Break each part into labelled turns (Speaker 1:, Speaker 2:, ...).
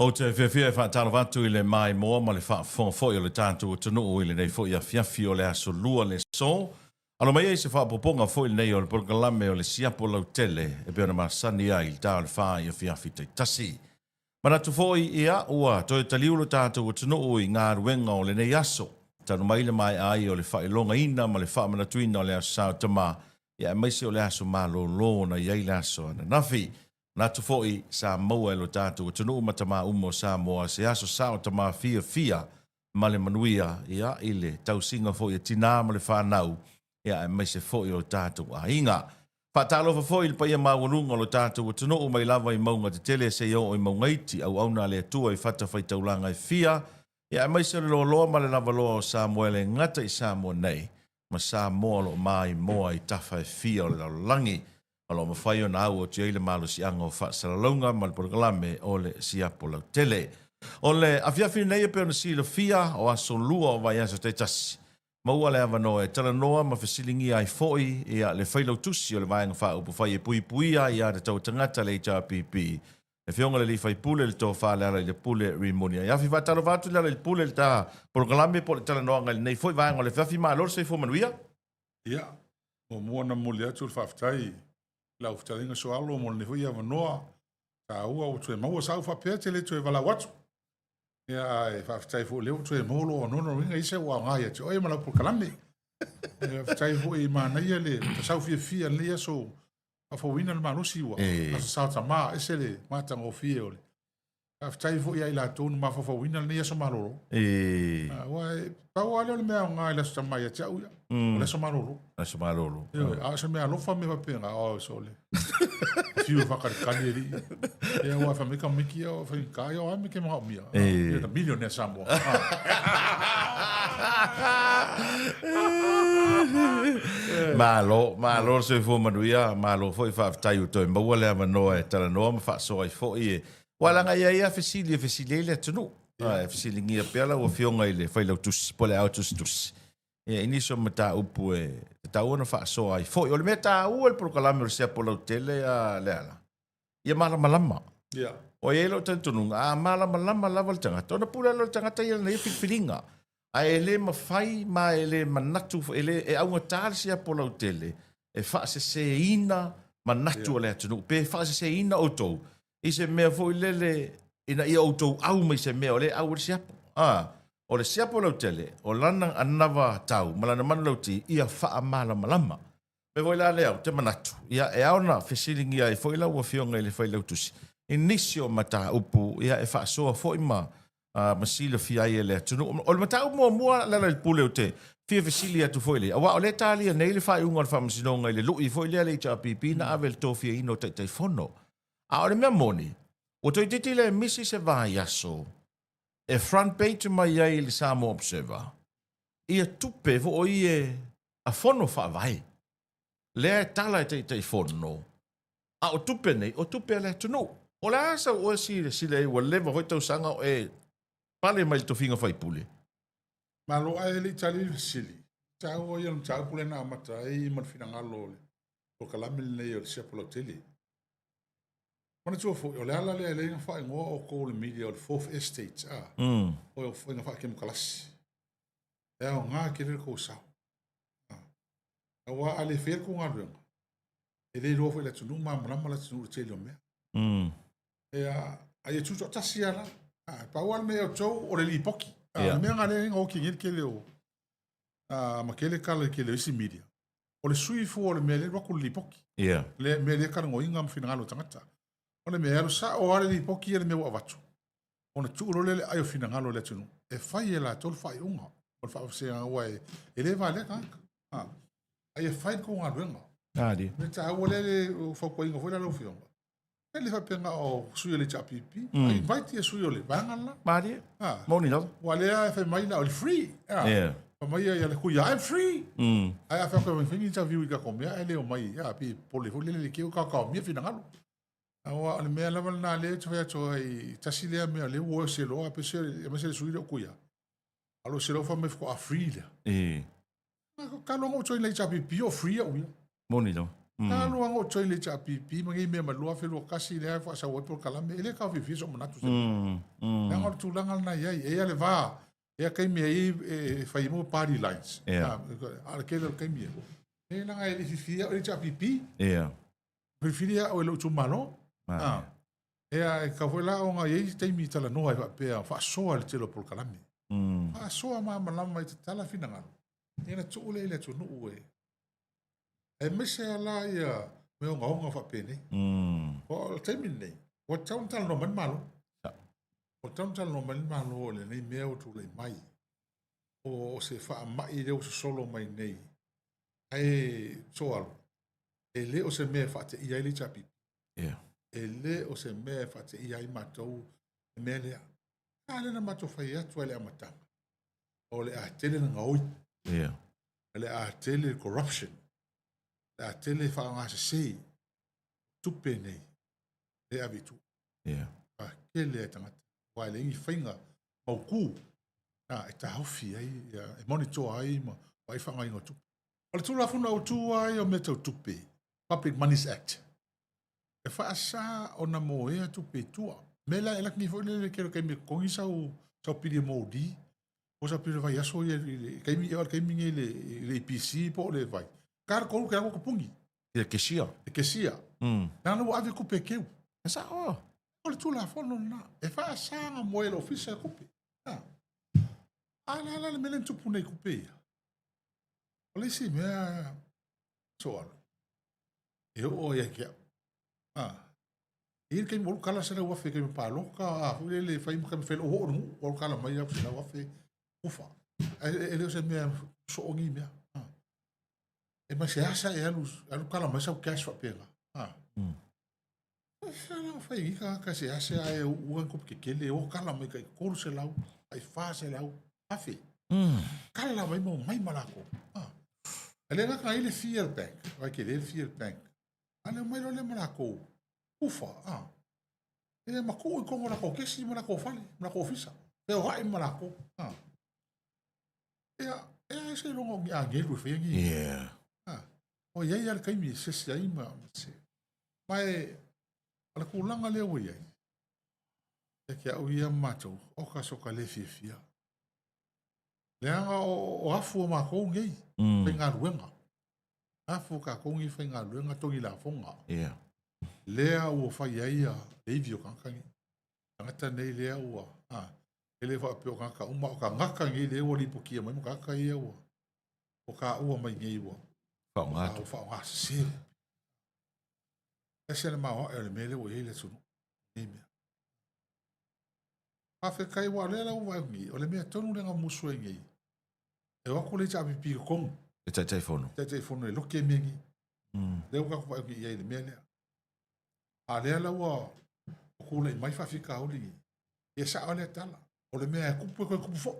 Speaker 1: O te whiawhia whaatalo watu i le mai moa ma le whaafoi o le tātou tunu o i le nei foi a whiawhi o le aso lua le so. Alo mai e se whaapoponga foi le nei o le porkalame o le siapo lau tele e peona masani ai le tāo le whaa i a whiawhi te tasi. Mana tu foi ia ua toi taliu le tātou tunu o i ngā ruenga o le nei aso. Tanu mai le mai ai o le whaelonga ina ma le whaamanatuina o le aso sao tama ia maise o le aso malo lo na iai le aso ana nafi. Nā tu foi sa maua lo tātou tunu matama umo sa moa se aso sao tama fia ma le manuia ia ile tau singa foi tina ma le whanau ia mai se foi o tātou a inga. Whatalo fa foi pa ia maurunga lo tātou tunu mai lava i maunga te tele se o i maungaiti au auna le atua i whata whaitaulanga i fia ia mai se lo loa ma le lava loa o sa moa le ngata i sa moa nei ma sa moa lo mai moa i tawha i fia o le langi. Alo ma whai o na au o tia ile malo si anga o whaasaralonga ma le porkalame o le siapo lau tele. O le awhiawhi nei e peo na si le fia o aso lua o vai aso te tasi. Maua le awano e tala noa ma whasilingi ai foi ia le whailau tusi o le vaenga wha upo whai e pui puia ia te tau tangata le HRPP. Le whionga le li whai pule le tō wha le ala le pule rimonia. Ia whi whataro vatu le ala le pule le tā porkalame po le tala noa ngai nei foi vaenga o le whiawhi maa lor se fo manuia?
Speaker 2: Ia, o mua na muli atu le whaftai. Lau fitalinga so alo mo le foi ava noa ta ua o tue mau sa fa pete le tue vala watu ia e fa fitai fo le tue molo no no ringa ise wa nga ia te o mala por kalame e fitai fo i mana ia le ta sa fia le so a fo wina le malusi wa sa sa ma ese le mata ngo fia ole a fitai fo ia ila tonu ma fo wina le so malolo wa pa wa le me nga ila sa mai te au le so malolo
Speaker 1: Na so malolo.
Speaker 2: a se me alofa me va penga o sole fiu fa karieri e wa fa me ka miki o fa ka yo a me ke ma mia e da millionaire sambo
Speaker 1: malo se fo manuia malo foi fa tai o to mo le avano e tala no ma fa so ai fo i wala nga ia fesili le tunu fesili ngia pela o fionga ile fa lo tus pole autos e iniso mata upu e ta ona fa so ai foi o le meta o el proclame se polo tele a le ala ia malama
Speaker 2: ia
Speaker 1: o elo tentunu a malama lava tanga tona pula lo tanga ta ia nei filinga a ele ma fai ma ele manatu ele e au tal se polo tele e fa se ina manatu le tunu pe fa se ina auto i se me foi lele ina ia auto au mai se me ole au se o le siapo lau tele, o lana anava tau, malana mana lau ti, ia wha malama. Me voi la leo, te manatu. Ia e aona fesilingi ai, foi lau a fionga ili fai lau tusi. Inisio mata upu, ia e wha soa foi ma masila fia ia lea tunu. O le mata upu mua lala il pule o te, fia fesili atu foi le. Awa o le talia, nei le fai unga le wha masinonga ili lui, foi lea le HRPP na avel to fia ino te fono. A o le mea moni, o toi titi le misi se vai aso, e front page mai ai le Samo Observer. Ia tupe vo o ie a fono fa vai. Le tala te fono. A o tupe nei, o tupe le tunu. O la asa o si le o leva hoi tau sanga o e pale mai to finga fai pule.
Speaker 2: malo ai le tali sili ta o ia ta pule na mata e man fina ngalo le o kalame le yo se polo tele. Mana tu fo o le ala le fa ngo o ko le media o fourth estate o fo nga fa kem kalas e o nga ke le ko sa wa ale fer ko nga e le ro fo le tunu ma la tunu tele me e a ye tu ta siala pa wal me o to o le lipoki me nga le ngo ki ke le o ma ke le kala ke le isi media o le sui fu o le me le ro ko lipoki le me le ka ngo inga fina ngalo tangata ona me ero sa o ale li poki ele me wa watu ona tu lo le ayo fina ngalo le tunu e fai la tol fai unga o fa se wa ele va le ka ai fai ko nga renga
Speaker 1: Di.
Speaker 2: me ta o le fo ko inga fo la lo fio ele fa penga o su ele cha pipi ai vai ti su ele va ngala
Speaker 1: Mari. Moni no.
Speaker 2: wa le a fa mai la o free pa mai ya le ku ya I'm free ai fa ko me interview ka ko me ele o mai ya pi pole fo le ke ka me fina ngalo awa ale mea lava na le tawea to ai tasilea mea le wo se lo a pese e mase suile o kuia alo se lo fa me ko a free le ka lo ngo to le chapi pio free o
Speaker 1: Moni no.
Speaker 2: Ka lua ngo choi le cha pipi mangi me malua fe lo kasi le fa sa wo por kalame ele ka fi so manatu se. Na ngor tu langa na ia e ale va. E kai me e fa mo party lines. Al ke le kai me. E na ele fi ele cha pipi. Preferia o lo tu malo. E a ka vola o nga ye te mi tala no ai pe fa so al te lo por kalame. Fa so ma malama te tala fina nga. Ina tu le tu no e. E mese ala ia me o ngaonga whapene. O te mine, o tauntal no man malo. O tauntal no man malo o le nei mea o tu le mai. O se wha mai leo se solo mai nei. Ai soalo. E le o se mea whate ia ili chapi. E le o se mea whate ia i matou e mea lea. Ka le na matou whai atu ele amatanga. O le a tele na ngaoi. Le a tele corruption. A tele fa nga se tupe nei le avitu a kele tanga wa le i finga au ku e ta hofi ai e monitor ai ma vai fa nga ingo tu al tu la fu na tu ai o meto tupe Public Monies Act e fa sa ona mo e tupe tua mela ela ni fo le quero que me con isa o sa pidi modi o sa pidi vai aso e kai mi le PC po le vai Kar kolu kaya ko pungi.
Speaker 1: E ke sia.
Speaker 2: E ke sia. Na no ave ku pekeu. Esa o. Ole tu la fono na. E fa sa nga moelo ofisa ku pe. Ala le melen tu pune ku pe. Ole si me so ala. E o ya ke. Ir ke mo kala sera wa fe ke pa loka. Le fa im ke fe o no. O kala mai ya sera wa fe. Ufa. Ele se me so ongi me. E ma se asa e alu kala ma sa cash fa pela. Não foi ka se asa e o ko ke le o kala ma ka ko se lau ai fa se lau afi. Kala mai mo mai malako. Ele na ka ile fear bank, vai que ele fear bank. Ale mai lo le malako. Ufa. E ma ko na ko ke si malako fale, malako ofisa. Pe o ai malako. E se lo ngo a gelu fe ngi. O ia ia kai mi se se ai ma se. Mai ala kulanga le o ia. E ke o ia mato o ka so ka le fifia. Le anga o afu ma ko ngai. Pe nga ruenga. Afu ka ko ngi fe nga ruenga to la fonga. Le o fa ia ia e vio kan kan. Ngata nei le o ele va pe o ka uma o ka ngaka ngi le o li pokia mai mo ka ia o. O ka o mai ngai o. Fa se. Ese ma o ele mele o ele su. Ime. A fe kai wa le la o vai ngi, o le me tonu le nga musu ngi. E wa ko le cha pi kong.
Speaker 1: E ta telefono.
Speaker 2: Ta telefono e lo ke me ngi. Le o ka ko ngi ye le mele. A le la o ko le mai fa fika o li. E sa o le tala. O le me ku ku fo.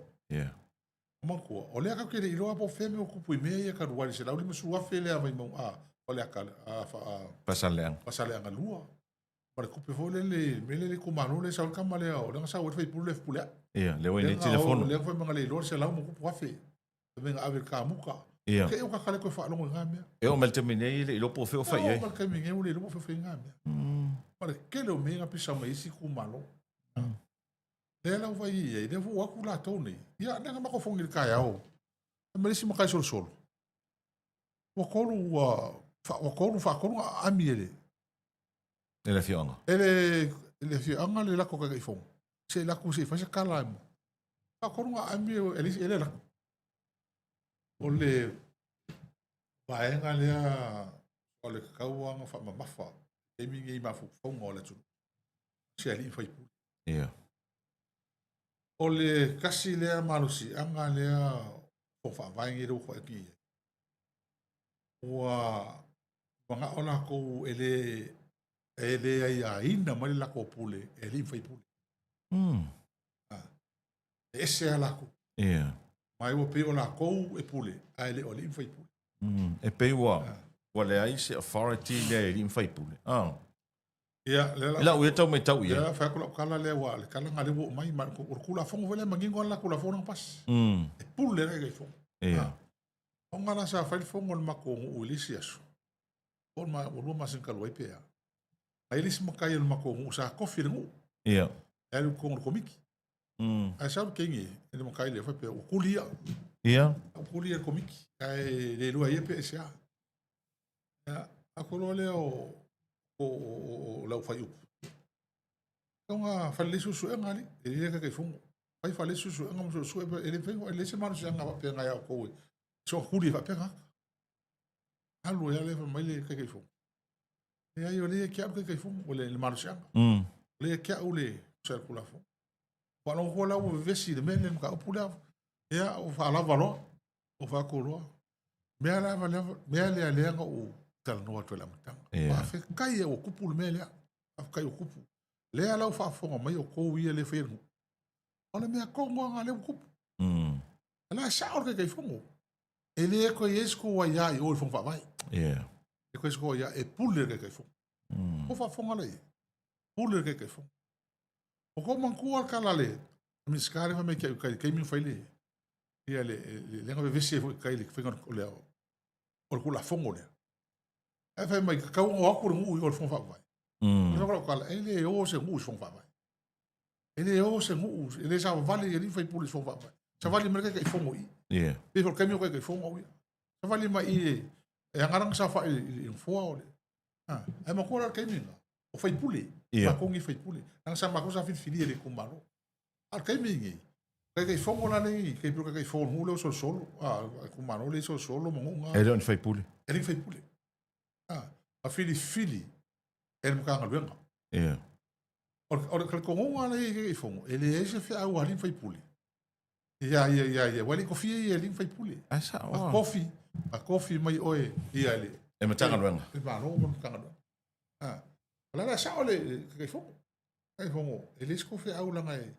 Speaker 2: Mako o le ka ke le ro po feme o kupu me ia ka ruari se lauli musu wa fele a mai mo o le ka pasaleanga lua para kupu fo le mele ku manu le sa ka male o le sa o fe pule pule
Speaker 1: le o ni telefono
Speaker 2: le fo mangale lo se lau mo kupu wa fe me nga ave ka muka ke o ka kale ko fa lo nga me
Speaker 1: e o mel termine le lo po fe o fa ye
Speaker 2: o ka me nge o le lo po fe nga me para ke lo me nga pisa mai si ku malo le la vai e le vo aku la tone ia na ma ko fongi ka ya o me si ma ka sol o kolu fa kolu amiele
Speaker 1: ele fianga
Speaker 2: ele fianga le la ko ka fon se la ku se fa se kala mo fa kolu amiele ele la o le vai nga le o le ka wa fa ma fa e mi ngi ma fu fon o le tu se ali fa ipu o le kasi lea malusi anga lea o whaavaingi rau kwa ki. Ua wanga ona kou ele ai a ina mali lako pule, e li mwhai pule. E ese a lako. Mai ua pe o lako e pule, a ele o li mwhai pule.
Speaker 1: E pe ua le ai se authority le li mwhai pule.
Speaker 2: Ia,
Speaker 1: la ua tau mai tau ia.
Speaker 2: Ia, whai kula kala lea wa, le kala ngale wo mai, ma kula fongo vele mangingo ala kula fongo pas. E pule rei gai fongo. O ngana sa whai fongo le mako o ulisi asu. o lua masin ka loi pe ai lisi makai no mako ngu sa kofi ngu
Speaker 1: Ia.
Speaker 2: ai ko ngor komiki ai sa kengi ele makai le fa pe o kulia
Speaker 1: Ia.
Speaker 2: o kulia komiki ai le lua ye pe sia a ko le o la fa yu tonga fa le su ngali ele ka ke fungo ai fa le su ngam su ele fe ele se manu se ngaba pe ngai ko so kulia fa pe nga alu ya le fa mai le ke fungo e ai o le kia ke fungo o le manu se le kia o le circular fungo Wala ko la o vesi de men ka pula ya o fa la valo o fa ko lo me ala vale me ala le nga o tal no to la mata fa fe kai o kupu me le fa kai o kupu le ala o fa fo mai o ko wi le fe ona me ko ngo nga le kupu ala sa o ke fo ele ko yesko wa ya o fo fa vai e ko yesko ya e pule ke fo o fa fo ngale pule ke fo o ko man kuar kala le mi skare fa me ke mi faile ia le nga vesi kai le fa ko le o ko la fongo le e fa mai ka o ko ngu o fon fa vai no ko kala ele o se ngu fon fa vai ele o se ngu ele sa vale ele fa puli fon fa vai sa vale me ke fongo i e for kemi ko ke fongo i sa vale mai e ngarang sa fa i fo ole e ma ko la kemi o fa puli ma ko ngi fa puli nang sa ma ko sa fili ele ko malo al kemi ngi ke fongo la ni ke pro ke fongo hulo solo ko malo le solo mo nga
Speaker 1: ele on fai puli
Speaker 2: ele fai puli a fili ele mo kanga luenga o ko ngo ala ke fongo ele ese fe a wali fai puli ya wali ko fi ele fai puli
Speaker 1: asa
Speaker 2: a coffee mai oe ia ele
Speaker 1: e matanga luenga
Speaker 2: e ba no mo kanga ala sa ole ke fongo ele sko fe a ula ngai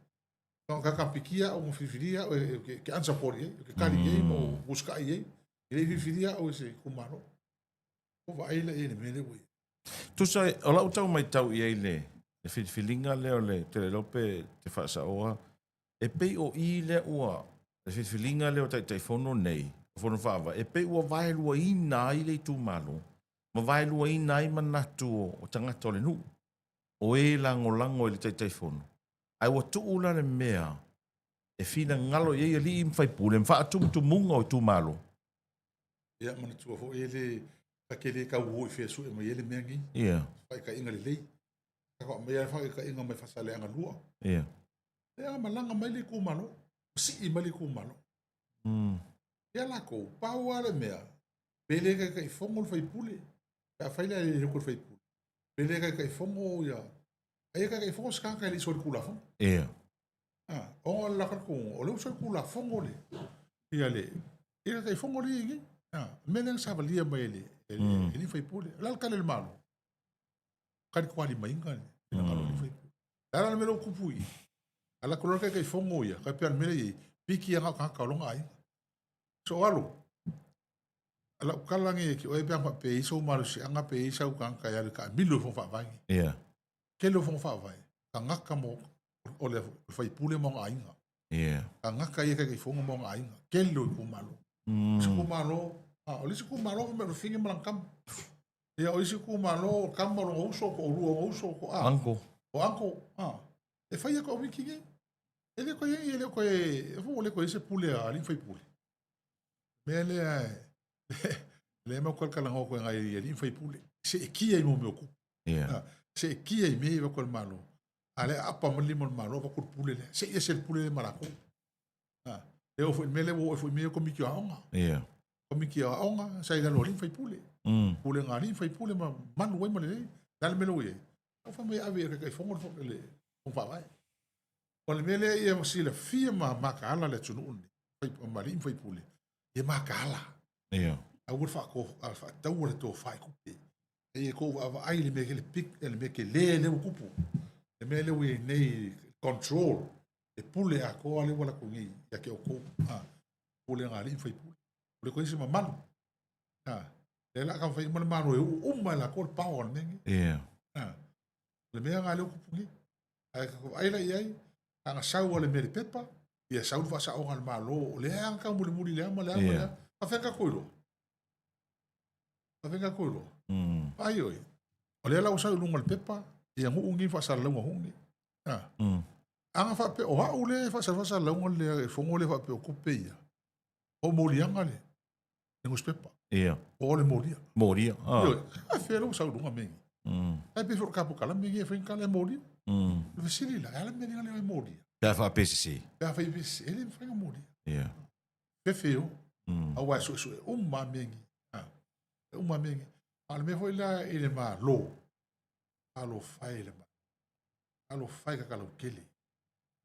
Speaker 2: ka pikia o fifiria ke ansa por ke kali ye mo busca ye ele fifiria o se kumaro o vai ele mele we
Speaker 1: tu sai ola utau mai tau i ele e filinga le ole te lope te fa sa oa e pe o i le ua e filinga le o tai fono nei fono fava e pe o vai lua i nai le tu malo ma vai lua i nai manatu o tanga tole nu o e lango le tai fono ai wa tu ula le mea e fina ngalo ye li im fai pule mfa tu munga o tu malo
Speaker 2: ya mana tu fo ele akele ka wo fe su e mai ele mengi fai ka inga le ka ko me fa ka inga me fa sale anga lua ya malanga mai le ku malo si i mai le ku malo ya la ko pa wa le mea pele ka fongo fai pule ka fai le ko fai pule pele ka fongo ya ai ka fongo ska ka le so ku la fo o la ko o le so ku la fongo le ia le ia ka fongo le ngi menen sa valia mai le ele fai pule la ka le malo ka ko ali mai ngani ina malo le fai ala me lo kupui ala ko ka fongo ia ka pe me le piki nga ka longa ai so alo ala kala ngi ki o e pe iso malo si anga pe isa ka ya ka milo fo fa vai ke lo fo fa vai ka ngaka mo o le fai pule mo ainga ka ngaka ye ka fongo mo ainga ke lo ku malo ku malo o le ku malo me lo fingi mlankam ya o isi ku malo kambo no uso ko ruo uso ko anko e fai ko wiki ele ko e fo le ko ese pule ali fai pule me le mo ko kala ngo ko ngai ali fai pule se ki e mo me ku se ki e me ko malo ale apa mo limon malo ko pule le se ese pule marako e o fo me le o fo me ko mi ki aonga ko mi ki aonga sai ga lo lim fai pule pule ngari fai pule ma man we mo le dal me lo ye o fa me ave ka fongo fo le o fa vai o le mele e mo sila firma makala le tunu fai marim fai pule e makala a ur fa ko fa tau le to fai ku e ko va ai le me ke le pik le me ke le kupu le mele we nei control e pule a ko ale wala ko ngi ya ke o ko pule ngari fai pule le ko isi man le la ka fai man mano e la ko power nengi le me ngale ku ngi ai la ai anga sau le mere pepa ia sau fa sa o malo le anga muli le ama le a fenga koilo Ai oi. O le lau sa lunga le pepa, ia ngungi fa sa lunga hungi. Anga fa pe o ha ule fa sa lunga le fongo le fa pe o kupe ia. O molianga le. Ngus pepa.
Speaker 1: Ia.
Speaker 2: O le molia.
Speaker 1: Moria.
Speaker 2: Oi. A fe lau sa lunga mengi. Ai pe for kapu kala mengi e fin kala molia. Le sili la ala mengi le molia.
Speaker 1: Ia fa PCC.
Speaker 2: Ia fa ibis ele fa molia.
Speaker 1: Ia.
Speaker 2: Pe feo. A wa so uma mengi. Uma mengi. Ala me foi la ele ma lo. Alo fai le ma. Alo fai ka kala kele.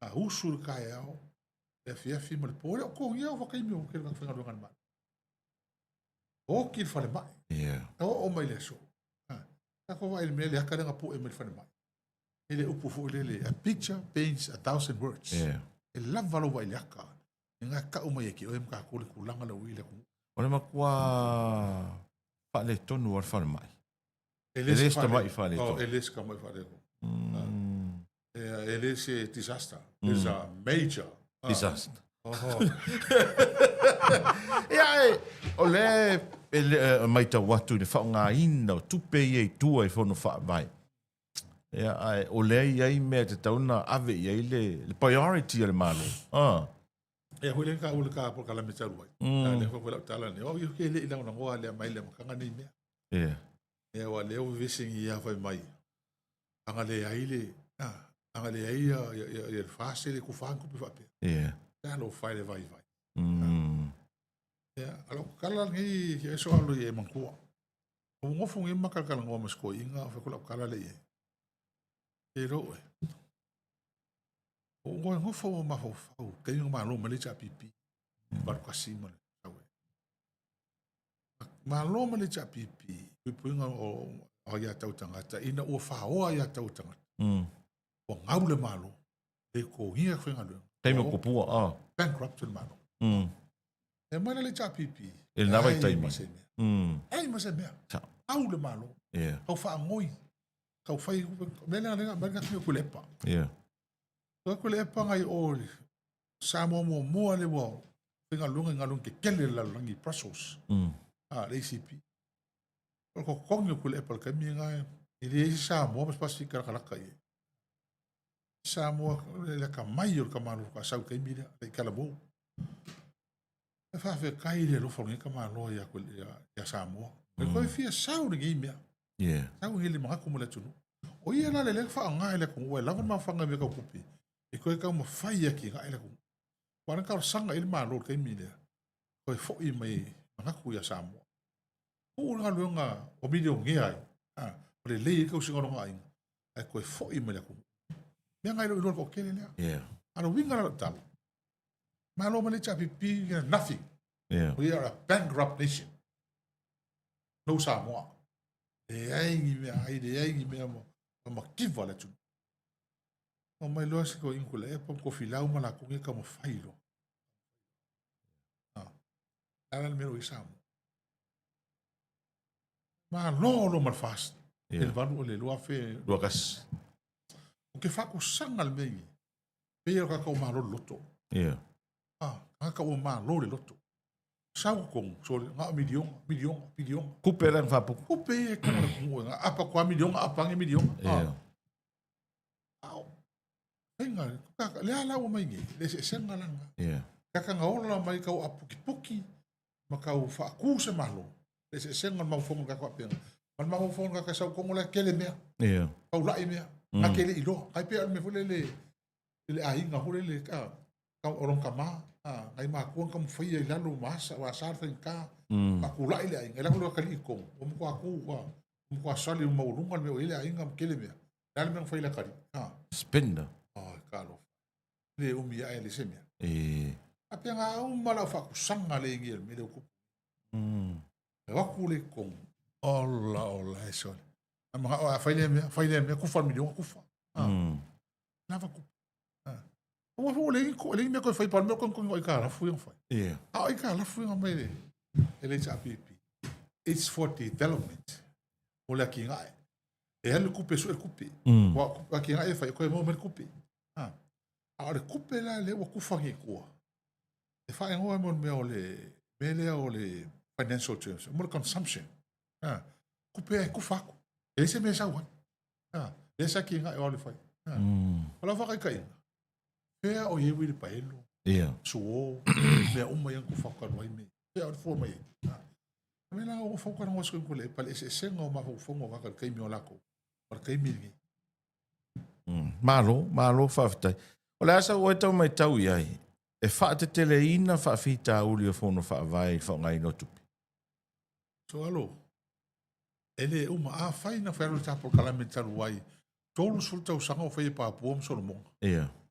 Speaker 2: A usul kai ao. E fia fi mal pole ko ia va kai meu que fa do gan ma. O ki fa le mai.
Speaker 1: Ia.
Speaker 2: O mai le so. Ta ko vai me le ka nga po e me fa le mai. Ele upu fo ele a picture paints 1,000 words.
Speaker 1: Ia.
Speaker 2: E lava lo vai le ka. Nga ka o mai ki o em ka ko le kulanga le wi le ku.
Speaker 1: Ole makua fa le tonu ar fa mai.
Speaker 2: Ele
Speaker 1: sta mai fa le
Speaker 2: Oh,
Speaker 1: tonu.
Speaker 2: ele ska mai fa le. Ele se disaster. It's a major
Speaker 1: Disaster.
Speaker 2: Oh.
Speaker 1: Ia ole ele mai ta watu le fa nga ina tupe ye tua e fono fa mai. Ia ai ole ai me te tauna ave ye le priority le malo.
Speaker 2: E hoi le ka ule ka por kala me tau wai. Le fa wala tala ne. O yo ke le ila na ngoa le mai le makanga ni me.
Speaker 1: Ia.
Speaker 2: E wa le o vising ia fa mai. Anga le ai le. Anga le ai ya fase le ku fa ku fa pe.
Speaker 1: Ia.
Speaker 2: Ta lo fa le vai vai. Ya, alo kala ngi ke so alo ye mangkua. O ngofu ngi makal kala ngoa masko inga fa kula kala le ye. E ro e. O ngofu ma fo fa. Ke ma lo mali cha pipi. Bar kasi mo. Ma lo mali cha pipi. Pipi nga o ya tau tangata ina o fa o ya tau tangata. O ngau le malo. E ko hia whenga lua.
Speaker 1: Kai mo kupua
Speaker 2: Bankrupt le malo. E mana le cha pipi.
Speaker 1: E nawa i taimi.
Speaker 2: Ai ma se mea.
Speaker 1: Cha.
Speaker 2: Au le malo.
Speaker 1: Ia.
Speaker 2: Kau wha ngoi. Kau whai. Mena renga marika kia kulepa.
Speaker 1: Ia.
Speaker 2: Kau kulepa ngai o sa mua le wao. Whenga lunga ngalung ke kele la langi Brussels. Le ICP. Ko kongi kulepa le kami ngai. E le sa mua mas pasi karakalaka ye. Sa mua le ka mai o ka malu ka sau kami le kalabo. E whawhi kai le lo whangi ka malo ya sa mua. E koe fia sau ringi mea.
Speaker 1: Ia.
Speaker 2: Sau hili mga kumule tunu. O ia na le le wha ngai le kong ue lawan ma whanga me ka kupi. E koe ka ma whai aki ngai le kong. Wana ka sanga ili malo kai mi lea. Koe fhoi mai mga ku ya sa mua. O nga luenga o video nge ai. O le lei kau singa ronga inga. E koe fhoi mai le kong. Mea ngai lo ilo ko kele lea.
Speaker 1: Ia.
Speaker 2: Ano winga na talo. Malo mali cha pipi nothing.
Speaker 1: Ia.
Speaker 2: We are a bankrupt nation. No Samoa. E aingi mea haide, aingi mea mo. Ma kiva la tunu. O mai loa si ko inkula e pam ko filau ma la kunge ka mo whailo. Ala mero i Samoa. Ma lo mal fast. El vanu o le loa fe.
Speaker 1: Luakas.
Speaker 2: O ke whako sanga le mei. Pea ka kau ma lo loto.
Speaker 1: Ia.
Speaker 2: Ka kau ma lo le loto. Sau kong, so nga miliong.
Speaker 1: Kupe ran fa pu.
Speaker 2: Kupe e kong le kong nga apa kwa miliong, apa nge miliong.
Speaker 1: Ia.
Speaker 2: Au. Venga, kaka le ala o mai nge, le se senga langa.
Speaker 1: Ia.
Speaker 2: Kaka nga ola mai kau apuki, ma kau fa ku se malo. Le se senga mau fonga kaka apena. Man mau fonga kaka sau kong le kele mea.
Speaker 1: Ia.
Speaker 2: Kau lai mea. Nga kele ilo. Kai pe al me fule le ainga fule le ka. Kau orang kama. Ngai ma kuang kam fai ai lalu masa wa sar fa ka aku la ile ai ngela ko kali ko mo ko aku mo sali mo lunga me ile ai ngam kele me dal me fai la kali
Speaker 1: Spenda.
Speaker 2: kalo le umi ai le semia ape nga mala fa ku sanga le ngel me le ku wa ku le ko olla eso ama fai le me ku fa milion ku fa na va ku o fo le me ko fai par me ko i kala fu fai
Speaker 1: Ia.
Speaker 2: i kala fu mai ele cha pipi it's for development o la kinga e ele kupe so el kupe wa kinga e fai ko mo mer kupe le kupe la le wa ku fa ngi ko e fai ngo mo me o le financial terms more consumption kupe ku faku. Ese me sa wan. Esa ki nga e ole fai. Ala fa kai. Pea o ye wi pa elo. So me uma yang ku faku no me. Pea o fo mai. Me la o faku no so ko le pa ese sengo ma fo ngo ka kai mi ola ko. Par kai mi ngi.
Speaker 1: Malo faftai. O le asa o tau mai tau iai. E wha te teleina wha whita uli o whono wha vai wha ngai no tupi.
Speaker 2: So alo. Ele uma a whaina whaero tapo kalame taru wai. Tolu sul tau sanga o whai pa puom solo monga.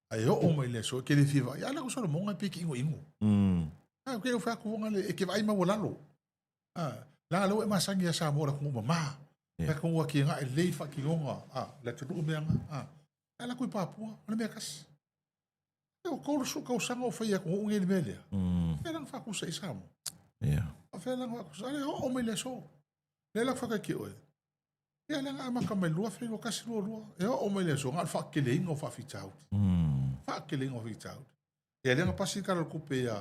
Speaker 2: Ai o mai le so ke le fiva. Ia la ko solo monga piki ingo ingo. Ke o wha kuonga le e ke vai ma walalo. La lo e masangi a sa mora ku mama. Ka ku ki nga e le fa ki longa. La tu me nga. Ala ko papua, ona me kas. O ko su ko sanga o fai ko ngel mele. Era fa ku sei samo. A fa la ko sa o me le so. Le la fa ka ki o. Ya la ama ka me lua fa o kasi lua. E o me le so ngal fa ke le ngo fa fitau. Fa ke le ngo fitau. E le nga pasi ka ko pe ya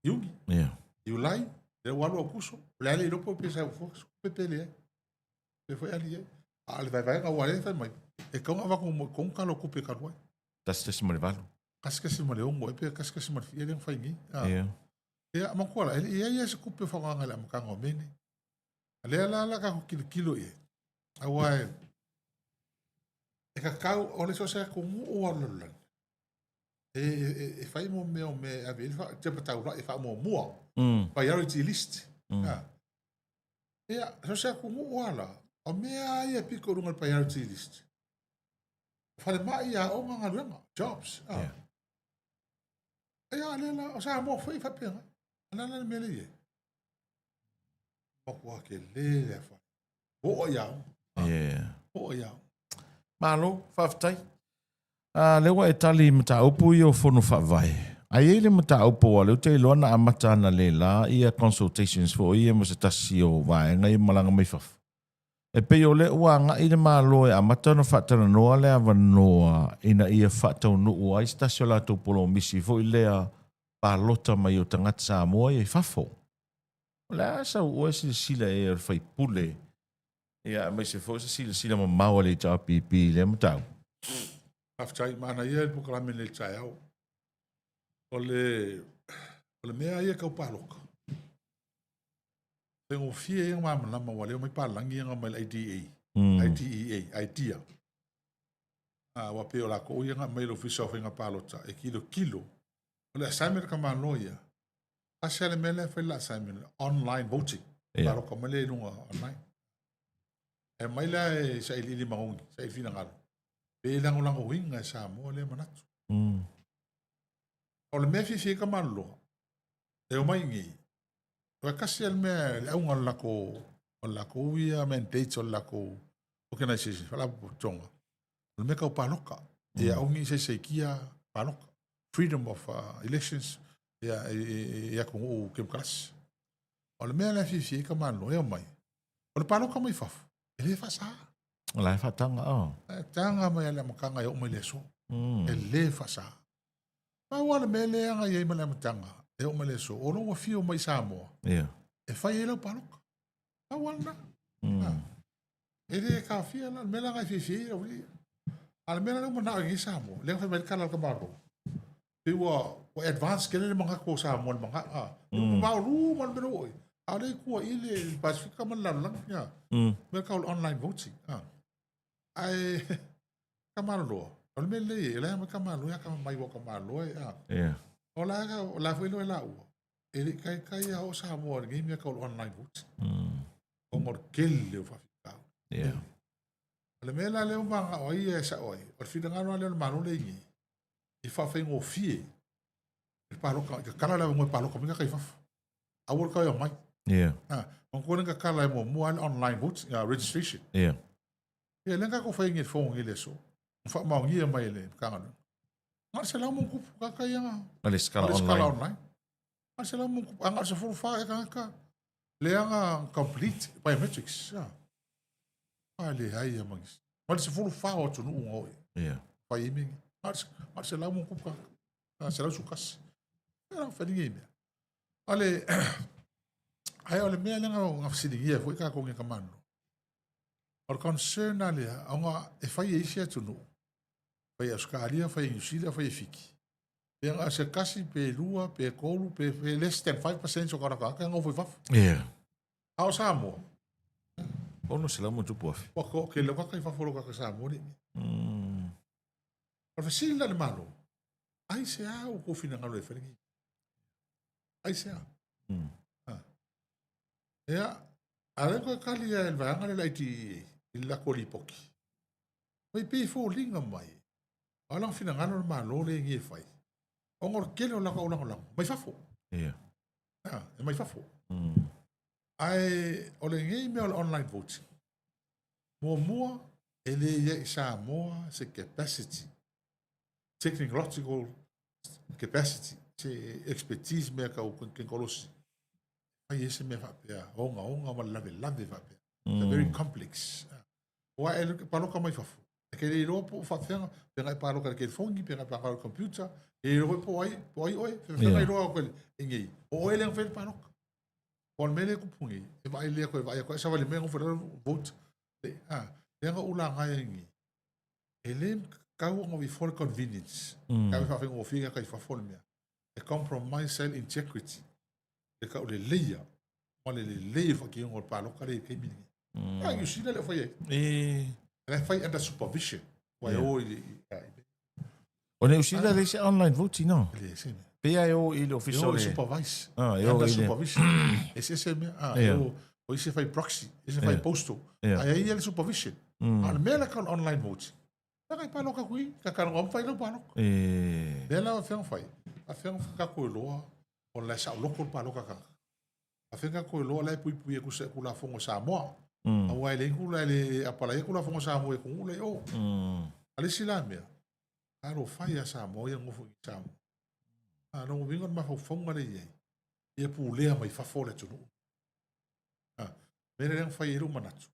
Speaker 2: yugi. Yulai, le walo kuso. Le le po pe sa fo pe pele. Le foi ali. Ale vai nga wale fa mai. E kau nga wako kong kalo kupe karwai.
Speaker 1: Tas mo le valo.
Speaker 2: Kaskasi mo le ongo, e pe kaskasi mo le fia leng whaingi. Ia, mankuala, ia se kupe whakanga le amakanga o mene. Lea la kako kilo e. Awai, e ka kau, o le so se ko ngu o alolan. E whai mo mea o me ave, te patau la, e wha mo mua. Priority list. Ia, so se ko ngu o ala. O mea ia piko runga priority list. Fale mai ia o nga ngā jobs. Ia lela, o sa mo fai whapea. Alala mele ie. Mokua ke lele wha. O iau. O iau.
Speaker 1: Malo, whaftai. Lewa e tali mata upu i o whono whawai. Ai ele mata upu a leo te loana a mata na lela ia consultations fo ia mo se tasi o vaenga i malanga mai whafu. E pei o le ua nga i le malo e a matano whatana noa le awa noa ina ia whatau no ua i stasio la tau polo misi fo i lea palota mai o tangata sa moa i e whafo. Le asa ua sila e ar whai pule. Ia mai se fo sila ma maua le tau pipi le matau.
Speaker 2: Aftai mana ia e pukalame le tai au. O le mea ia kau paloka. Tengo fie yang mama lama wale mai palangi yang mai IDA. IDEA. Wa peo la ko yang mai lo fisa finga palota e kilo. Le assignment ka manoia. Asale mele fa la assignment online voting. Paro ka mele no online. E mai la sa ili maungi, sa fina ngalo. Pe lang winga sa mo le manatu. O le me fi ka malo. E o mai ngi. Wa kasi al me au ngal la ko ia mandate o la ko organization fala tonga. O me ka paloka. E au ngi se kia paloka. Freedom of elections ia ko o kem klas. O le me la fi ka malo e mai. O le paloka mai faf. Ele fa sa.
Speaker 1: La fa tanga o.
Speaker 2: Tanga mai le makanga o mai le so. Ele fa sa. Pa wala me le anga ye mai le matanga. E o mele so, o longa fio mai Samoa. E fai e lau paloka. A wana. E re ka fia la, mela ngai fia o li. Ala mela lau mana ngi Samoa. Lenga fai mai kala ka maro. Pe wa advance kele le manga ko Samoa manga. Ma ru man bero oi. Ale kua ile Pasifika man lang ya. Mela ka online voting. Ai kamalo lo. Ala mele le ma kamalo ya ka mai wa kamalo ya. O la foi no la u. Ele kai o sa mo ngi me ka online vote. O mor kelle o fa fica. Le mela le o manga o ia sa oi. O fina ngano le manu le ngi. I fa fe ngo fie. E palo ka kala la mo palo ka mi ka fa. A wor ka yo mai. On ko nga kala mo online vote registration. E le nga ko fa ngi fo ngi le so. Fa ma ngi mai le ka ngano. Marcelo mo kup kakaya.
Speaker 1: Skala online.
Speaker 2: Marcelo mo kup ang sa full file ka. Leanga complete biometrics. Ale ai magis. Mas full file to no oi. Pa imi. Marcelo mo kup ka. Marcelo sukas. Era fadingi. Ale ai ole me leanga nga sidigia foi ka ko ngi kamano. O concern ale anga e fai e isi atunu. Fai Australia, fai New Zealand, fai fiki. Pe anga se kasi pe lua, pe kolu, pe less than 5% so karakaka anga foi faf.
Speaker 1: Yeah.
Speaker 2: Ao Samoa.
Speaker 1: Ono sila mo tu pof.
Speaker 2: Wako ke lo kaka fafolo kaka Samoa ni. Or fasila le malo. Ai se a o ko fina ngalo e feringi. Ai se a. Ea, ale ko kali e vanga le laiti illa ko lipoki. Mai pe fo linga mai. Ala fina ngalo le malo le ngi fai. Ongor kelo la ko la mai fafo.
Speaker 1: Yeah.
Speaker 2: Ah, e mai fafo. Ai ole ngi me online voting. Mua ele ye Samoa se capacity. Technological capacity, se expertise me ka o ken kolos. Ai ese me fa pea. Onga ma lave fa pea. It's very complex. Wa ele palo ka mai fafo. Ke le ro po fa fenga, pega palo ka ke fongi, pega pa ka computer, e ro po ai, fenga ro ko ngi. O ele en fel palo. Pon mele ku pungi. E vai le ko sa vale me ngo vote. Lenga ula ngai ngi. Ele kau ngo vi for convenience. Kau fa fenga o figa kai fa for me. A compromise self integrity. E kau le leia. Ole le leia fa ki ngo palo ka le ke mini. Ah, you see le fa ye. And I fight under supervision. Why
Speaker 1: O ne usila le se online voting no. PIO il official.
Speaker 2: Supervise.
Speaker 1: Under
Speaker 2: supervision. Esse me o esse fai proxy, esse fai postal. Aí ele supervision. Al mela kan online voting. Ka pa lo ka kui, ka kan ngom fai lo pa lo. Dela fa fai. A fa ka ko lo o la sa lo ko pa lo ka. A fa ko lo la pui ku se ku la fongo Samoa. Awai le kula le apala ye kula fongo Samoa ku le o. Ale silamia. Aro fai a Samoa ye ngofu Samoa. No vinga ma fa fonga le ye. Ye pu le mai fa fole tunu. Mere yang fai ru manatu.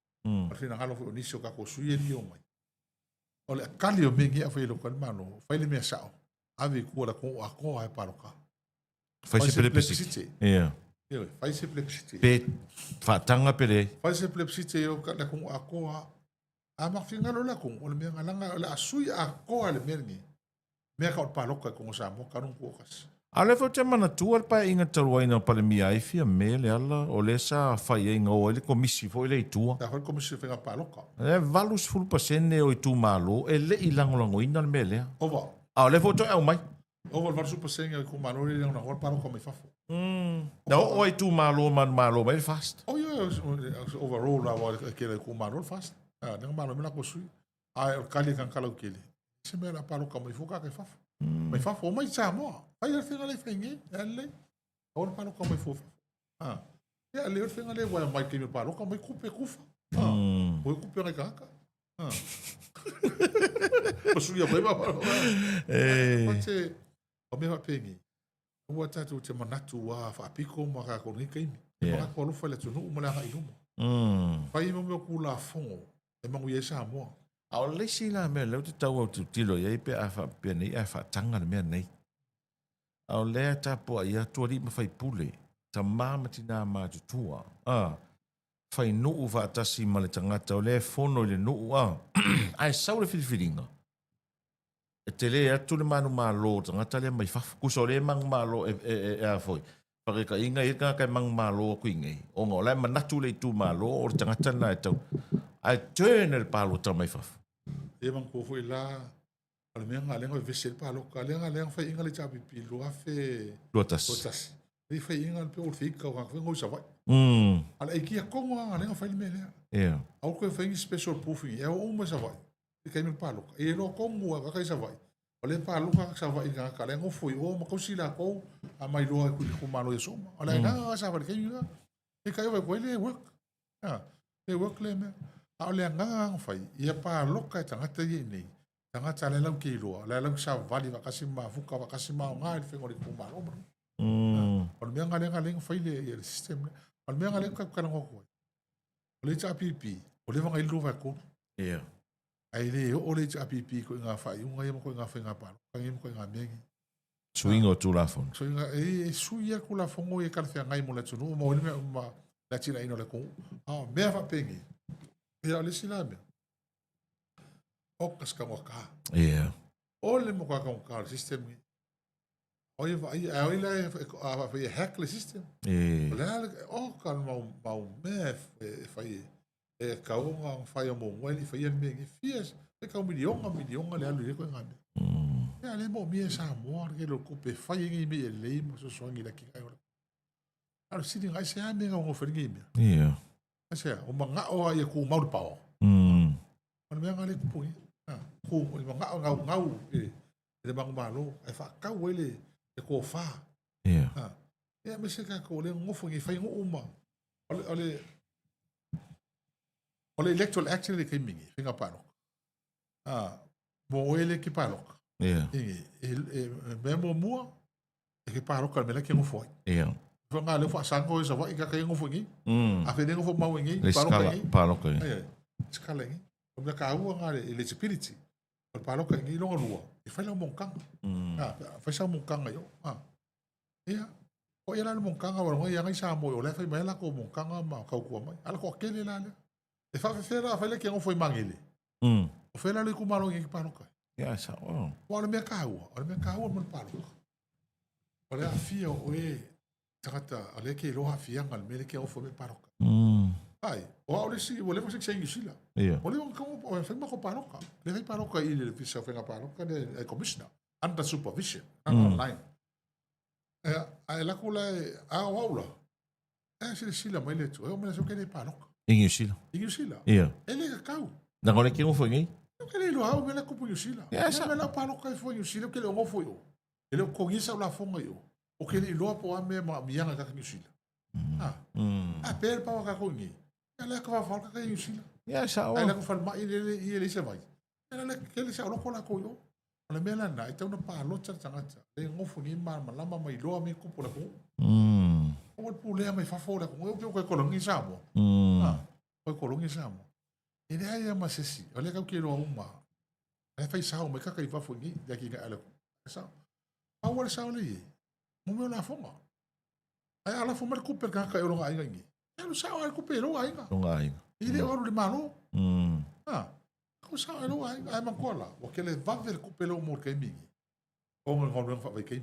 Speaker 2: Afina ngalo fo nisio ka ko suye li o mai. Ole kali o mengi a fai lo kan mano. Fai le me sao. Ave ku la ko a ko ai paroka.
Speaker 1: Fai se plebiscite. Yeah.
Speaker 2: Fai se plebiscite.
Speaker 1: Pe fa tanga pele.
Speaker 2: Fai se plebiscite o ka la ko a ko a ma finga lo la ko o le me ngala la sui a ko ale merni. Me ka o paroka ko sa mo ka ko kas.
Speaker 1: Ale fo te mana tuar pa inga taruaina pa le mia i fia mele ala o le sa fai inga o ele komisi fo ele tua.
Speaker 2: Ta fo komisi fenga paloka.
Speaker 1: E valus ful pasene o tu malo ele ilangolango ina le mele.
Speaker 2: Ova.
Speaker 1: Ale fo to e o mai.
Speaker 2: Ova valus ful pasene ko malo le na ngol paloka mai fafo.
Speaker 1: No o tu malo man malo mai fast.
Speaker 2: Oh yeah, overall la wa ke ko malo fast. Ah, na malo me la ko sui. Ai kali kan kala kele. Se me la paloka mai foka ke fafo. Mai fafo mai Samoa. Ai le fenga le fengi, ele. Ol palo ka mai fofa. Ya le fenga le wa mai ke me palo ka mai kupe kufa. O kupe ka kaka. O suia mai ba. Pate o me va pengi. O tatu te manatu wa fa piko ma ka ko ni kai. Ma ko lo fa le tunu mo la ka ilumo. Pai mo ku la fongo. E mangu ye Samoa.
Speaker 1: Au le sila me le te tau au tu tilo ye pe a fa pe nei a fa tanga me nei. Au lea tapo ia tuari ma fai pule. Ta mamatina ma tutua. Fai nuu va atasi ma le tangata o lea fono le nuu ai sau le filifilinga. E te lea atu le manu malo tangata le mai fafu. Kuso le mang malo e a foi. Pake ka inga i ka kai mang malo ku ingai. O ngā lai manatu le tu malo o le tangata na e tau. Ai turn el palo ta mai fafu.
Speaker 2: E mang ko foi la. Ale me nga lenga vesel pa lo ka lenga lenga fa inga le chapi pi lo afe
Speaker 1: lotas
Speaker 2: e fa inga pe o fika ka ngo sa vai ale e ki ko nga lenga fa me le au ko fa special proofing e o mo sa vai e ka me pa lo e lo ko ngo ka sa vai ale pa lo ka sa vai ka lenga foi o mo ko sila ko a mai lo ku malo e so ale nga sa vai ke nga e ka yo ko le work e work le me ale nga fa e pa lo ka tanga te ni tanga tale lau ke loa, le lau sa vali wakasi ma fuka wakasi ma o ngai whengo le kumaro. Ono mea ngalenga lenga whaile e system. Ono mea ngalenga kakana ngoko. O le ta pipi, o le wanga ilu vai konu. Ai le o le ta pipi ko inga whai, unga ima ko inga whenga palo, kangi ima ko inga mengi.
Speaker 1: Suinga o tu lafon.
Speaker 2: Suinga, e suia ku lafongo e kalwhea ngai mo le tunu, mo le mea uma la tira ino le konu. Mea wha pengi. Ia le sila me. O kaska waka.
Speaker 1: Yeah.
Speaker 2: O le mo ka system ni. O ia vai a ila a vai hack le system.
Speaker 1: Yeah.
Speaker 2: O ka mau me fai e ka o fai mo wali fai me ngi fies. E ka milionga le alu ko ngame. Ya le mo mi sa mo ke lo ko pe fai ngi me le mo so so ngi la ki ai. Al sidi ngai se ame ngo fer ngi me.
Speaker 1: Yeah.
Speaker 2: Asa o manga o ia ku mau pao. Ona me ngale ku pui. Ku o manga ngau e le bang malo e fa ka wele e ko fa.
Speaker 1: Yeah.
Speaker 2: Ya me se ka ko le ngofo ngi fai ngo uma. Ole electoral action le kai mingi finga paro. Mo ele ki paro.
Speaker 1: Yeah.
Speaker 2: Me mo mua e ki paro ka me la ki ngofo.
Speaker 1: Yeah.
Speaker 2: Fa nga le fa sango sa wa ika kai ngofo ngi. A fe ngofo mau ngi
Speaker 1: paro ka.
Speaker 2: Ai. Skala ngi. O me ka u nga le eligibility. O paro ka ngi longa lua. E fa la mo kang. Fa sa mo kang yo. Ia. O ia la mo kang wa nga ia sa mo yo le fa me la ko mo kang ma ka ku mai. Ala ko kele la le. E fa fera fa le ki ngofo mangile. O fera le ku malo ngi paro ka.
Speaker 1: Yeah, sa. Oh.
Speaker 2: O le me ka u mo paro. O le afia o e tata ale ke lo afia ngal me le ke ngofo me paro ka. Ai, o le si o le fa se ngi sila.
Speaker 1: Yeah.
Speaker 2: O le ko o fa ma ko paro ka. Le fa paro ka ile le fisa fa paro ka de commissioner under supervision online. Ai la ko la a waula. Se sila mai le tu. O me so ke le paro ka.
Speaker 1: Ingi sila. Yeah.
Speaker 2: Ele ka kau.
Speaker 1: Na ngole ki ngofo ngi?
Speaker 2: Ke le lo a me la ko pu sila.
Speaker 1: Yeah, sa.
Speaker 2: Me la paro ka fo sila ke le ngofo yo. Ele ko ngisa la fonga yo. O ke le lo po a me ma mianga ka ngi sila. A per pa ka ko ngi. Ela ka fa ka ngi sila.
Speaker 1: Yeah, sa.
Speaker 2: Ela ka fa ma ile se vai. Ela ke le sa lo ko la ko yo. Ole me la na ita una pa lo tsa tsa tsa. Le ngofo ni ma lama mai lo me ko po la ko. O pu le mai fa fo la ko ko ngi sa mo. Ko ngi sa mo. Ele ai ma se si. Ole ka ke lo uma. E fai sa o me ka fa fo ngi ya ki ga ala ko. Sa. A wala sa le. Mo me la fonga. Ai ala fo mar ku per ka ka yo nga ngi. Elo sa o ku pe lo ai nga. Ile o le malo. Ko sa o ai man ko la. O ke le va ver ku pe lo mo ke mi. O ngon fa vai ke.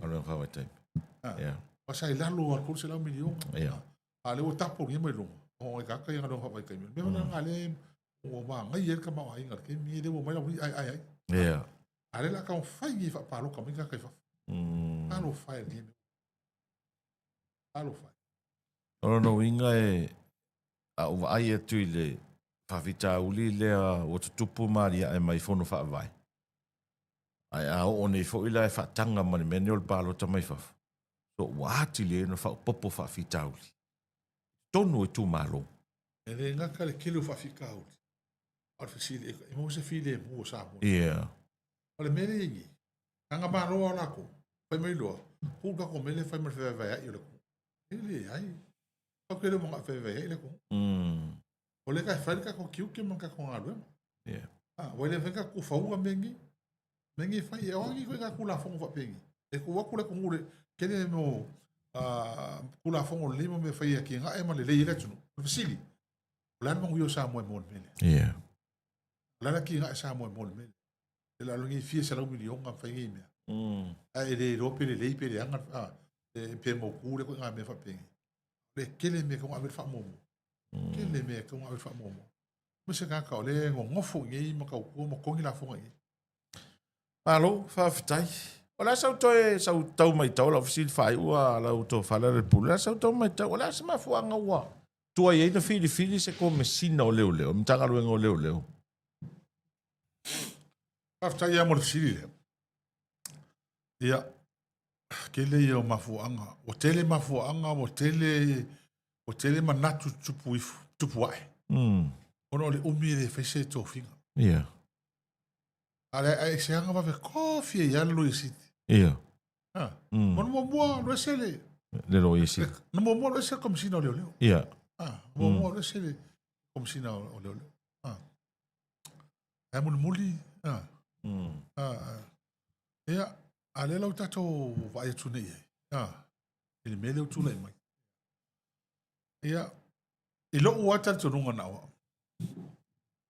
Speaker 2: Yeah. O sa ila lo ko se la milion.
Speaker 1: Yeah.
Speaker 2: Ale o tapo ngi mai lo. O ka ka nga do fa vai ke mi. Me na ale o ma ngai yer ka ma ai nga ke mi le mo mai ai.
Speaker 1: Yeah.
Speaker 2: Ale la ka fa ngi fa pa lo ka mi ka fa. Alo fa ngi. Alo fa.
Speaker 1: Ora no inga e a o ai atu i le whawhita uli lea o te tupu maria e mai whono whaavai. Ai a o nei fo ila e whaatanga mani meni o le palo ta mai whawha. So wāti le no whaupopo whawhita uli. Tonu e tū malo.
Speaker 2: E le ngaka le kilo whawhika uli. Ar fisile e mo se file mo sa mo.
Speaker 1: Yeah.
Speaker 2: O le mele ingi. Anga maro ala ko. Pai mai loa. Hu ka ko mele fai mar whawhai ai o le ko. Ele ai. O ke le mo whawhai ai le ko. O le kai whaika ko kiu ke man ka ko ngā rua.
Speaker 1: Yeah.
Speaker 2: O le whaika ko whaua mengi. Mengi whai e oangi koe ka kula whongo whapengi. E ko wakule ko ngure. Kene mo kula whongo lima me whai a ki ngā e ma le lei le tunu. Fasili. O lana mangu yo sa moe mo le mele.
Speaker 1: Yeah.
Speaker 2: O lana ki ngā e sa moe mo le mele. E la lungi fia sa lau milionga whai ngi mea. E le rope le lei pe le anga. E pe mo kure ko ngā me whapengi. Le kele me ko ngā me whamomo. Kele me ko ngā me whamomo. Mese kaka o le ngofo ngi ma ka ko mo kongi la fonga ngi.
Speaker 1: Malo, whawhitai. O la sau toi, sau tau mai tau, la whasil whai ua, la uto whala re pula, la sau tau mai tau, o la se mafuanga ua. Tua iei na fili se ko mesina o leo leo, mtanga luenga o leo leo.
Speaker 2: Whawhitai ia mo le whasili leo. Ia, kele ia o mafuanga, o tele mafuanga, o tele manatu tupu wae. Ono le umi le whaise tōwhinga.
Speaker 1: Yeah.
Speaker 2: Ale ai se anga wawe kofi e yalo i siti.
Speaker 1: Yeah.
Speaker 2: Mono mo mua lo sele.
Speaker 1: Le lo i siti.
Speaker 2: No mo mua lo sele komisina o leo leo.
Speaker 1: Yeah.
Speaker 2: Mo mua lo sele komisina o leo leo. Ai mo muli. Ia, ale lau tato vai atu nei ai. Ele mele o tula i mai. Ia, i lo ua tato nunga nawa.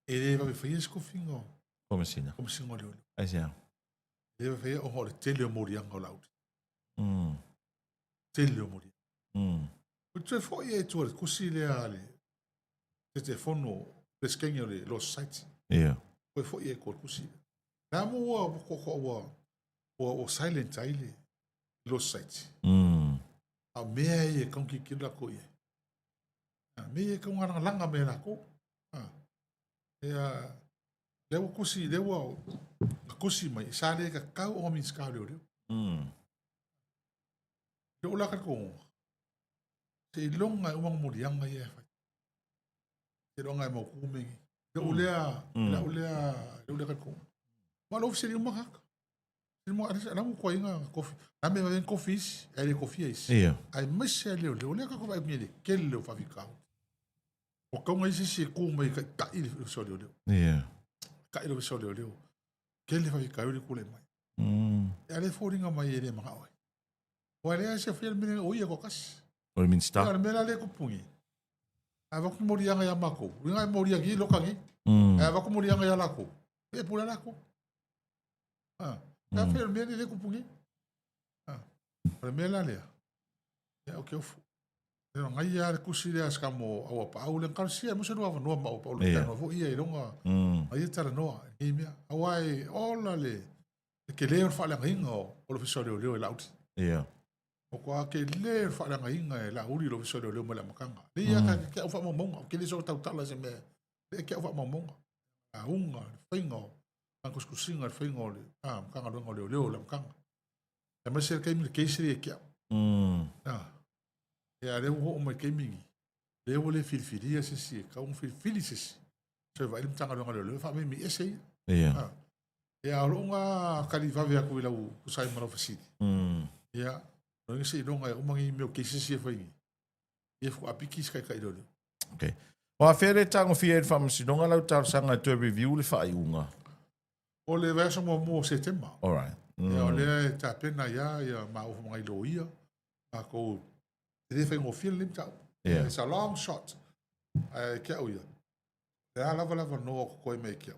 Speaker 2: E le va fai es kofingo.
Speaker 1: Como sina.
Speaker 2: Como singo le.
Speaker 1: Ai sia.
Speaker 2: Le va fai o le tele o morianga o lau.
Speaker 1: Mm.
Speaker 2: Tele o morianga.
Speaker 1: Mm.
Speaker 2: O te foi e tu kusi le ale. Te fono peskenga le los sites.
Speaker 1: Yeah.
Speaker 2: Foi foi e ko kusi. Na mo o silent aile los sites.
Speaker 1: Mm.
Speaker 2: A mea e kong ki kira ko e. Me e kong aranga langa me la ko. Lewa kusi, lewa kusi mai. Sa le ka kau o min ska leo leo. Le o laka ko. Se longa e umang murianga e fai. Se longa e mau kumengi. Le o lea, le o lea ka ko. Ma lo se ni umang haka. Se ni mo arisa, namu kwa inga kofi. Name wa ven kofis, e le kofi eis.
Speaker 1: Yeah.
Speaker 2: Ai mese leo, le o lea ka ko vai miele. Kele leo favikau. O kaunga isi se kumai ka ili so leo leo.
Speaker 1: Yeah.
Speaker 2: Ka ilo so leo leo. Kele favikau li kule mai. E ale fōringa mai e le mga oi. O ale se fia mene o ia ko kas.
Speaker 1: O le minsta.
Speaker 2: Ia mena le ko pungi. A va ko morianga ya mako. Winga morianga i lokangi. A va ko morianga ya lako. E pula lako. A fia mene le ko pungi. O le mena le. Ya o ke ofu. E ngai ya le kusi le aska mo au pa au le kalsia mo se no no ma o pa o le no fo ia i longa. Ai tara no. E mea. Awai ola le. Ke leo whaala inga o lo fisore o leo e lauti.
Speaker 1: Yeah.
Speaker 2: O kua ke leo whaala inga e la uri lo fisore o leo mele makanga. Le ia ka ke au wha mamonga. Ke le so tau tala se me. Le ke au wha mamonga. A unga, whainga o. Ang kuskusinga whainga o le. Makanga runga o leo la makanga. E mese ke imi keisiri e kia. E a leo ho o mai ke mingi. Leo le filfilia se si. Ka un filfili se si. So va ilim tanga runga leo. Wha me mi ese ia.
Speaker 1: Yeah.
Speaker 2: E a ronga kali vave aku ila usai mara fasiti. Ia, no se ronga umangi meu keisi se foi. E fu apiki skai kai do.
Speaker 1: Okay. O a fere tango fie fam si donga lau tar sanga to review le fai unga.
Speaker 2: O le verso mo setembro.
Speaker 1: All right.
Speaker 2: E o le ta pena ia ma o mai lo ia. A ko ele fai ngo fil lim tau.
Speaker 1: Yeah.
Speaker 2: It's a long shot. Ke o ia. E a lava no ko me ke.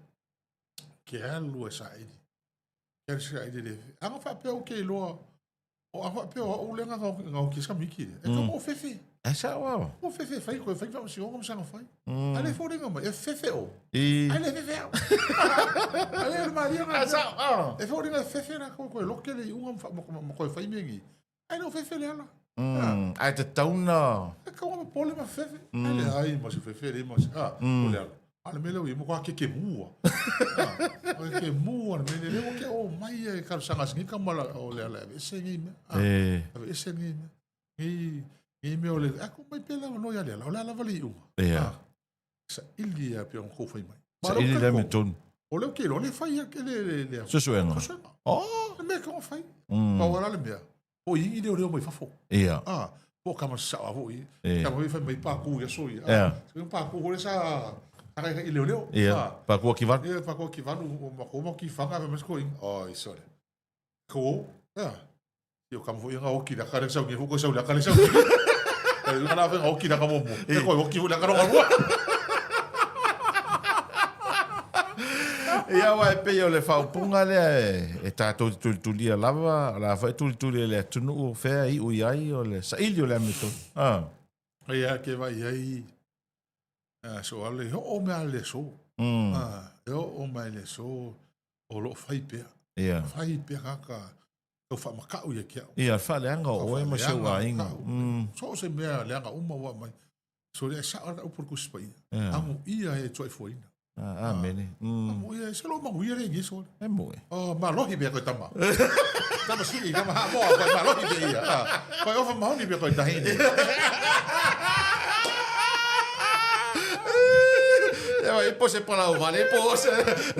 Speaker 2: Ke halu e saidi. Ke saidi le. Anga fa pe o ke lo. O anga pe o lenga nga ki ska miki. E ka mo fefe.
Speaker 1: E sa wa.
Speaker 2: O fefe fai ko fai fa si o como sa fai. Ale fo lenga ma e fefe o.
Speaker 1: E
Speaker 2: Ale fefe o. Ale maria nga sa. E fo lenga fefe na ko lo ke le un fa mo ko fai mengi. Ai no fefe le ala.
Speaker 1: ai te tauna.
Speaker 2: E ka mo pole ma fefe. Ale ai mo se fefe le mo. O le ala. Ale mele o mo ko ke mua. Ke mua mele le ke o mai e ka sanga singa mala o le ala. E se ngi me. E se ngi me. E me o le a ko mai pela no ya le ala. O le ala vali u. Sa ilia pe on ko fai mai.
Speaker 1: Sa ili le me ton.
Speaker 2: O le ke lo le fai ke le.
Speaker 1: Susuenga.
Speaker 2: Oh, me ko fai. Pa wala le me. O i le o mai fafo.
Speaker 1: Ia.
Speaker 2: Po kama sa a vo i. Ka mo fai mai pa ku ya so i. Se pa ku ho le sa Taka i leo.
Speaker 1: Ia, pa kua ki vanu.
Speaker 2: Ia, pa kua ki vanu, o mo ki whanga me mesko ing. Oi, sore. Ko, ia. Io kam fo inga oki da kare sau ngi fuko sau la kare sau. E ngana fe oki da kamo mo. E ko oki fu la karo ngwa.
Speaker 1: Ia wa pe yo le fa punga le e ta to tulia lava, la fa tulia le tunu fe i u ai o le sa ilio le mito.
Speaker 2: Ia ke vai ai. So ale o me ale so. O me ale so. O lo fai pe.
Speaker 1: Ia.
Speaker 2: Fai pe kaka. O fa makau ia kia.
Speaker 1: Ia fa le anga o e ma se wa inga.
Speaker 2: So se me le anga uma wa mai. So le sa o por kuspai. Amo ia e toi foi.
Speaker 1: Amene.
Speaker 2: Amo ia se lo mangu ia le ngi so.
Speaker 1: E mo.
Speaker 2: Ma lo hi be ko tama. Tama sini tama ha mo ma lo hi be ia. Ko o fa ma ni be ko tahini.
Speaker 1: E pose para o vale, pose.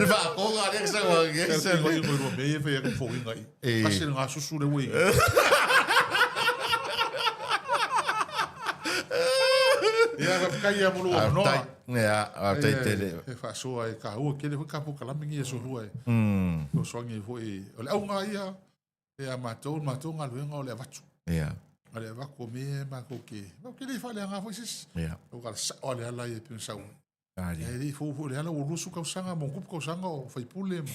Speaker 1: Va con Alexa o que
Speaker 2: se lo digo lo me fe que foi ngai. Kasi nga susu le wi. Ia ga kai mo lo no.
Speaker 1: Ia, tai tele.
Speaker 2: E fa so ai ka o ke le ka po kala mingi so lu ai. O so ngi foi. O le au nga ia. E a matou nga lu nga o le vatu.
Speaker 1: Ia.
Speaker 2: Ale va comer ma ko ke. O ke le fa le nga foi sis.
Speaker 1: Ia.
Speaker 2: O ka sa o le ala e pe sa. E le fo le ala o lusu kausanga mo kupu kausanga o faipule ma.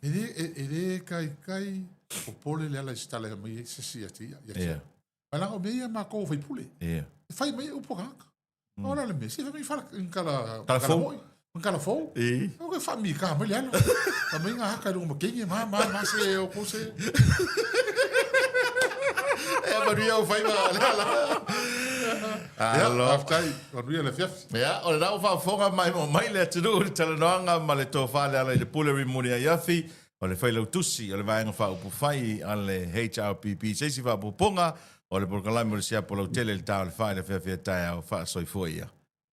Speaker 2: E le kai o pole le ala stale mai se sia tia. Ala o meia ma ko faipule. Fai mai o pokaka. Ora le mesi fa mi fa kala foi. Un kala fo. O ke fa mi ka mai le ala. Ta mai nga haka ro mo kingi ma se o ko se. Maria o fai ala. Allo. Aftai, Maria le fiaf.
Speaker 1: Ja, o rau fa fonga mai le tunu tala noanga ma le to fa le le puleri munia yafi. O le fai tusi o le vaenga fa upu fai ale HRPP se si fa puponga o le porkalai mo le sia polo tele le tau le fai le fia tai au fa soifoia.